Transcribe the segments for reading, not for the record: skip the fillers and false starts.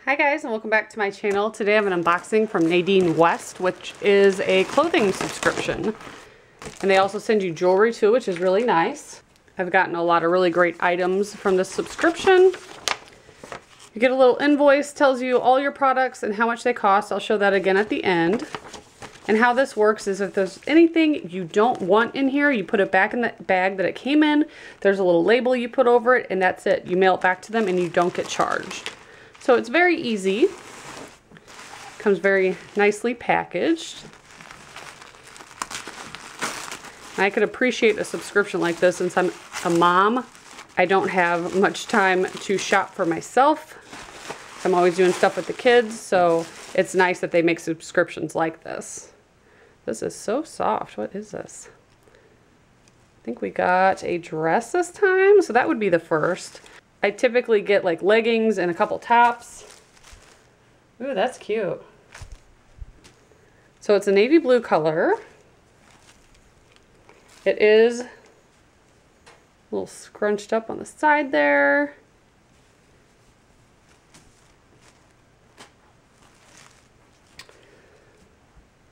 Hi guys, and welcome back to my channel. Today I have an unboxing from Nadine West, which is a clothing subscription. And they also send you jewelry too, which is really nice. I've gotten a lot of really great items from this subscription. You get a little invoice, tells you all your products and how much they cost. I'll show that again at the end. And how this works is if there's anything you don't want in here, you put it back in the bag that it came in. There's a little label you put over it, and that's it. You mail it back to them and you don't get charged. So it's very easy. Comes very nicely packaged. I could appreciate a subscription like this since I'm a mom. I don't have much time to shop for myself. I'm always doing stuff with the kids, so it's nice that they make subscriptions like this. This is so soft. What is this? I think we got a dress this time, so that would be the first. I typically get like leggings and a couple tops. Ooh, that's cute. So it's a navy blue color. It is a little scrunched up on the side there.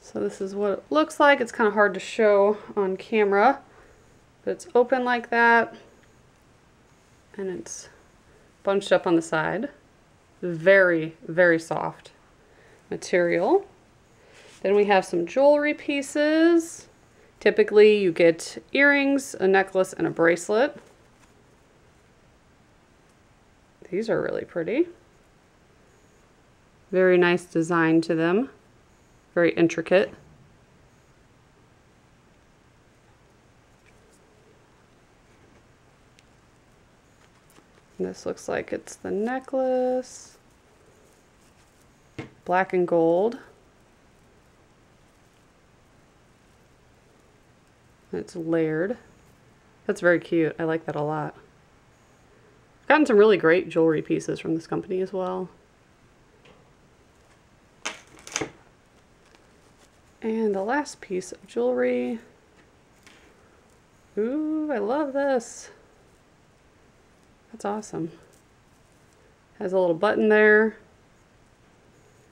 So this is what it looks like. It's kind of hard to show on camera, but it's open like that. And it's bunched up on the side. Very, very soft material. Then we have some jewelry pieces. Typically you get earrings, a necklace, and a bracelet. These are really pretty. Very nice design to them. Very intricate. And this looks like it's the necklace. Black and gold. And it's layered. That's very cute. I like that a lot. I've gotten some really great jewelry pieces from this company as well. And the last piece of jewelry. Ooh, I love this. That's awesome. Has a little button there.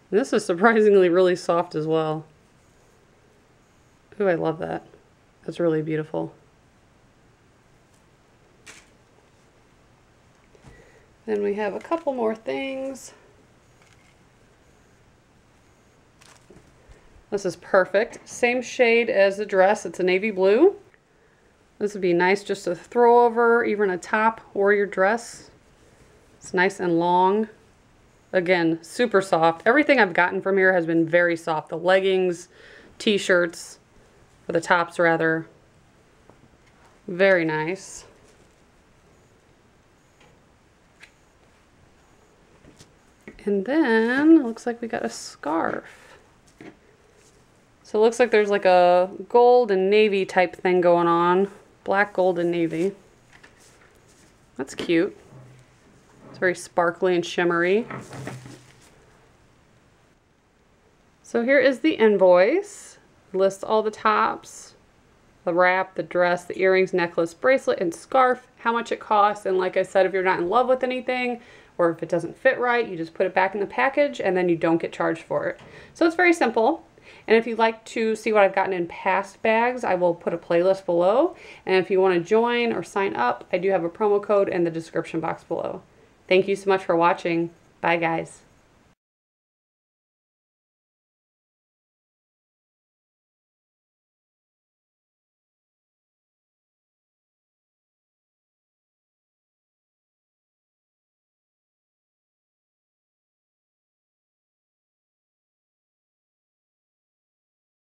And this is surprisingly really soft as well. Ooh, I love that. That's really beautiful. Then we have a couple more things. This is perfect. Same shade as the dress. It's a navy blue. This would be nice just to throw over even a top or your dress. It's nice and long. Again, super soft. Everything I've gotten from here has been very soft. The leggings, t-shirts, or the tops rather. Very nice. And then it looks like we got a scarf. So it looks like there's like a gold and navy type thing going on. Black, gold, and navy. That's cute. It's very sparkly and shimmery. So here is the invoice. It lists all the tops, the wrap, the dress, the earrings, necklace, bracelet, and scarf, how much it costs. And like I said, if you're not in love with anything, or if it doesn't fit right, you just put it back in the package and then you don't get charged for it. So it's very simple. And if you'd like to see what I've gotten in past bags, I will put a playlist below. And if you want to join or sign up, I do have a promo code in the description box below. Thank you so much for watching. Bye guys.